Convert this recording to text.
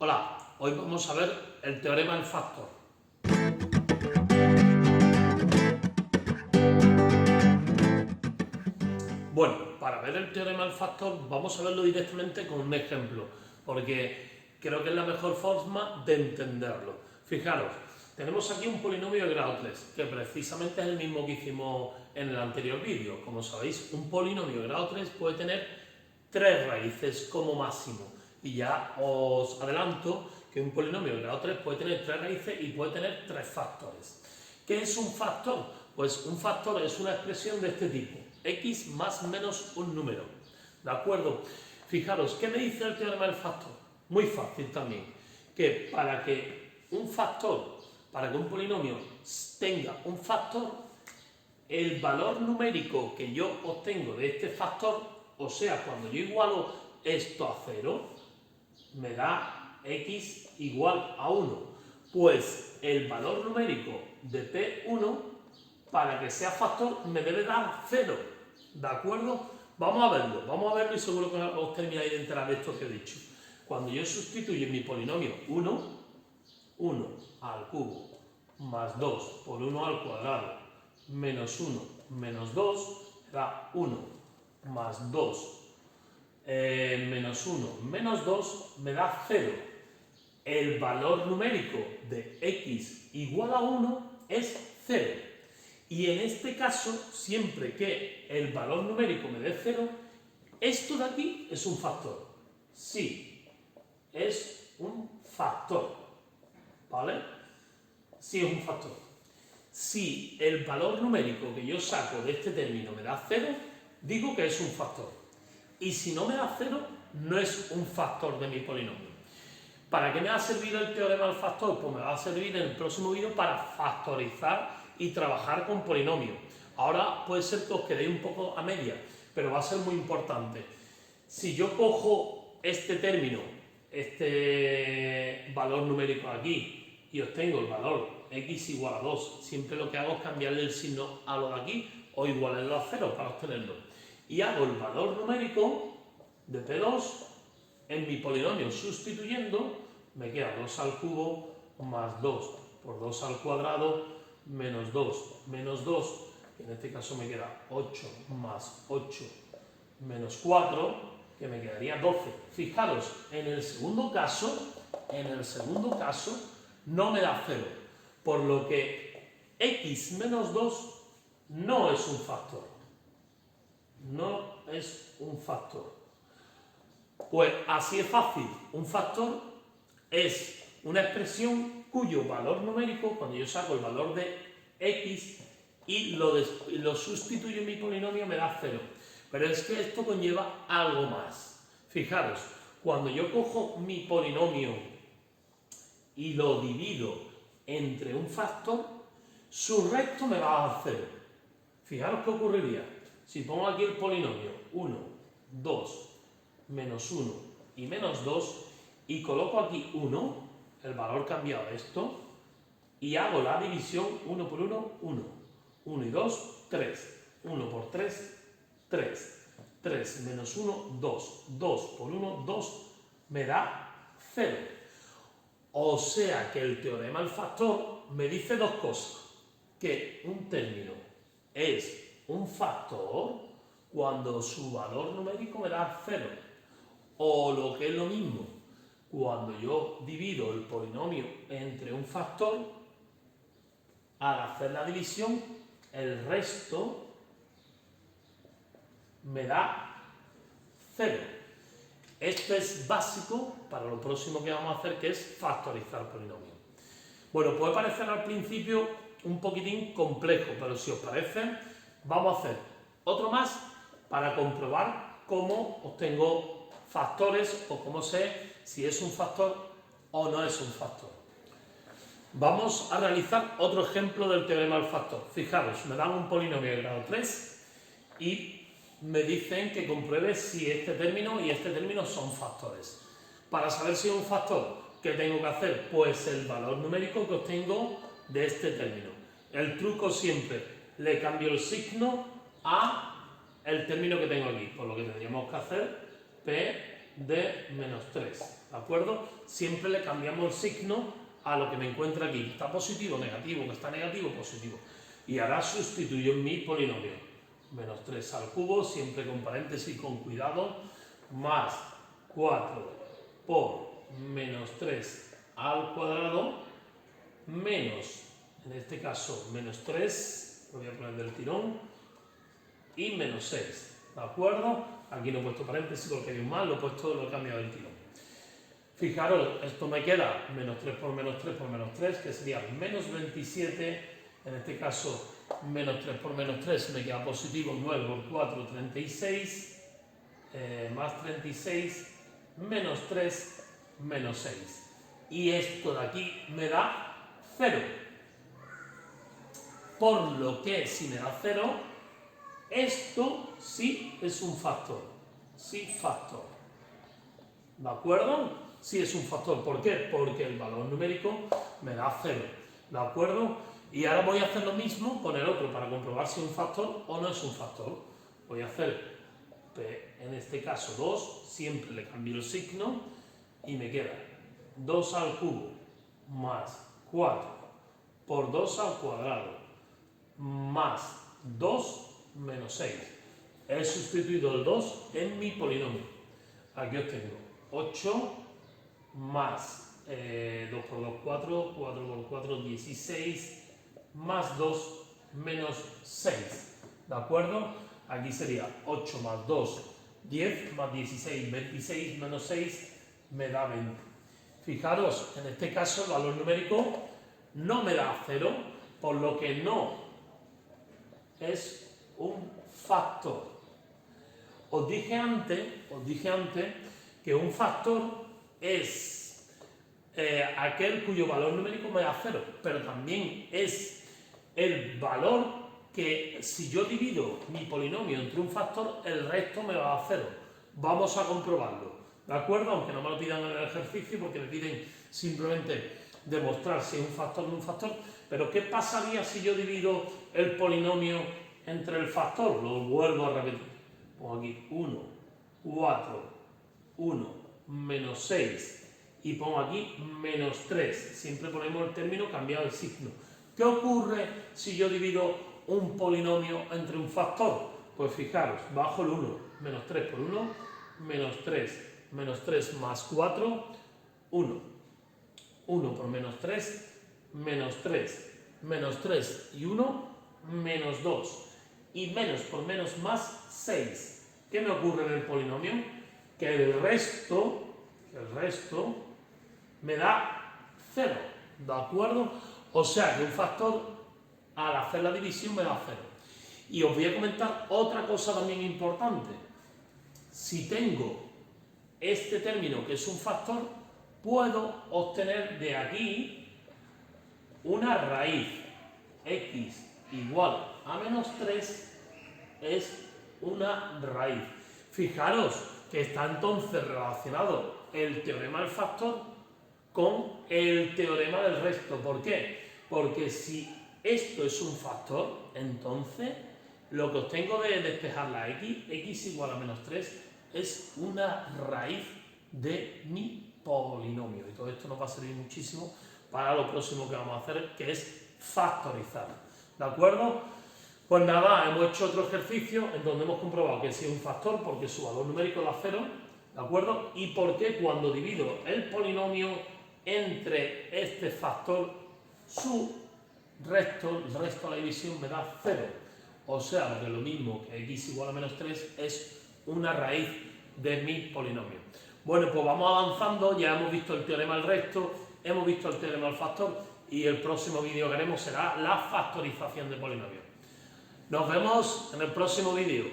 Hola, hoy vamos a ver el teorema del factor. Bueno, para ver el teorema del factor vamos a verlo directamente con un ejemplo, porque creo que es la mejor forma de entenderlo. Fijaros, tenemos aquí un polinomio de grado 3, que precisamente es el mismo que hicimos en el anterior vídeo. Como sabéis, un polinomio de grado 3 puede tener 3 raíces como máximo. Y ya os adelanto que un polinomio de grado 3 puede tener 3 raíces y puede tener 3 factores. ¿Qué es un factor? Pues un factor es una expresión de este tipo, x más menos un número. ¿De acuerdo? Fijaros, ¿qué me dice el teorema del factor? Muy fácil también, que para que un factor, para que un polinomio tenga un factor, el valor numérico que yo obtengo de este factor, o sea, cuando yo igualo esto a 0, me da x igual a 1. Pues el valor numérico de P1, para que sea factor, me debe dar 0. ¿De acuerdo? Vamos a verlo y seguro que os termináis de enterar de esto que he dicho. Cuando yo sustituyo en mi polinomio 1 al cubo más 2 por 1 al cuadrado menos 1 menos 2 da 1 más 2 menos 1 menos 2 me da 0. El valor numérico de x igual a 1 es 0. Y en este caso, siempre que el valor numérico me dé 0, esto de aquí es un factor. Sí, es un factor. ¿Vale? Sí es un factor. Si el valor numérico que yo saco de este término me da 0, digo que es un factor. Y si no me da 0, no es un factor de mi polinomio. ¿Para qué me va a servir el teorema del factor? Pues me va a servir en el próximo vídeo para factorizar y trabajar con polinomios. Ahora puede ser que os quedéis un poco a media, pero va a ser muy importante. Si yo cojo este término, este valor numérico aquí, y obtengo el valor x igual a 2, siempre lo que hago es cambiarle el signo a lo de aquí o igualarlo a 0 para obtenerlo. Y hago el valor numérico de P2 en mi polinomio sustituyendo, me queda 2 al cubo más 2 por 2 al cuadrado menos 2 menos 2, que en este caso me queda 8 más 8 menos 4, que me quedaría 12. Fijaros, en el segundo caso no me da 0, por lo que x menos 2 no es un factor. No es un factor. Pues así es fácil. Un factor es una expresión cuyo valor numérico, cuando yo saco el valor de x y lo sustituyo en mi polinomio, me da 0. Pero es que esto conlleva algo más. Fijaros, cuando yo cojo mi polinomio y lo divido entre un factor, su resto me va a dar 0. Fijaros qué ocurriría. Si pongo aquí el polinomio 1, 2, menos 1 y menos 2 y coloco aquí 1, el valor cambiado de esto, y hago la división 1 por 1, 1. 1 y 2, 3. 1 por 3, 3. 3 menos 1, 2. 2 por 1, 2. Me da 0. O sea que el teorema del factor me dice dos cosas. Que un término es un factor cuando su valor numérico me da 0. O lo que es lo mismo, cuando yo divido el polinomio entre un factor, al hacer la división, el resto me da 0. Esto es básico para lo próximo que vamos a hacer, que es factorizar polinomios. Bueno, puede parecer al principio un poquitín complejo, pero si os parece, vamos a hacer otro más para comprobar cómo obtengo factores o cómo sé si es un factor o no es un factor. Vamos a realizar otro ejemplo del teorema del factor. Fijaros, me dan un polinomio de grado 3 y me dicen que compruebe si este término y este término son factores. Para saber si es un factor, ¿qué tengo que hacer? Pues el valor numérico que obtengo de este término. El truco siempre, le cambio el signo a el término que tengo aquí, por lo que tendríamos que hacer P de menos 3. ¿de acuerdo? Siempre le cambiamos el signo a lo que me encuentra aquí, que está positivo, negativo, que está negativo, positivo. Y ahora sustituyo en mi polinomio. Menos 3 al cubo, siempre con paréntesis, con cuidado, más 4 por menos 3 al cuadrado, menos, en este caso, menos 3, lo voy a poner del tirón, y menos 6, ¿de acuerdo? Aquí no he puesto paréntesis porque hay un más, lo he cambiado del tirón. Fijaros, esto me queda menos 3 por menos 3 por menos 3, que sería menos 27, en este caso menos 3 por menos 3 me queda positivo, 9 por 4, 36, más 36, menos 3, menos 6. Y esto de aquí me da 0. Por lo que si me da 0, esto sí es un factor. Sí, factor. ¿De acuerdo? Sí es un factor. ¿Por qué? Porque el valor numérico me da 0. ¿De acuerdo? Y ahora voy a hacer lo mismo con el otro para comprobar si es un factor o no es un factor. Voy a hacer, en este caso, 2. Siempre le cambio el signo y me queda 2 al cubo más 4 por 2 al cuadrado más 2 menos 6. He sustituido el 2 en mi polinomio. Aquí os tengo 8 más 2 por 2, 4, 4 por 4, 16, más 2 menos 6. ¿De acuerdo? Aquí sería 8 más 2, 10, más 16, 26, menos 6, me da 20. Fijaros, en este caso el valor numérico no me da 0, por lo que no es un factor. Os dije antes que un factor es aquel cuyo valor numérico me da 0, pero también es el valor que si yo divido mi polinomio entre un factor, el resto me va a dar 0. Vamos a comprobarlo, ¿de acuerdo? Aunque no me lo pidan en el ejercicio porque me piden simplemente demostrar si es un factor o no un factor. Pero ¿qué pasaría si yo divido el polinomio entre el factor? Lo vuelvo a repetir. Pongo aquí 1, 4, 1, menos 6 y pongo aquí menos 3. Siempre ponemos el término cambiado el signo. ¿Qué ocurre si yo divido un polinomio entre un factor? Pues fijaros, bajo el 1, menos 3 por 1, menos 3 más 4, 1. 1 por menos 3 menos 3 y 1, menos 2. Y menos por menos más 6. ¿Qué me ocurre en el polinomio? Que el resto me da 0, ¿de acuerdo? O sea que un factor al hacer la división me da 0. Y os voy a comentar otra cosa también importante. Si tengo este término que es un factor, puedo obtener de aquí una raíz. X igual a menos 3 es una raíz. Fijaros que está entonces relacionado el teorema del factor con el teorema del resto. ¿Por qué? Porque si esto es un factor, entonces lo que obtengo de despejar la x igual a menos 3, es una raíz de mi polinomio. Y todo esto nos va a servir muchísimo para lo próximo que vamos a hacer, que es factorizar. ¿De acuerdo? Pues nada, hemos hecho otro ejercicio en donde hemos comprobado que si es un factor porque su valor numérico da 0, ¿de acuerdo? Y porque cuando divido el polinomio entre este factor, el resto de la división me da 0. O sea, que lo mismo que x igual a menos 3 es una raíz de mi polinomio. Bueno, pues vamos avanzando, ya hemos visto el teorema del resto, hemos visto el teorema del factor y el próximo vídeo que haremos será la factorización de polinomios. Nos vemos en el próximo vídeo.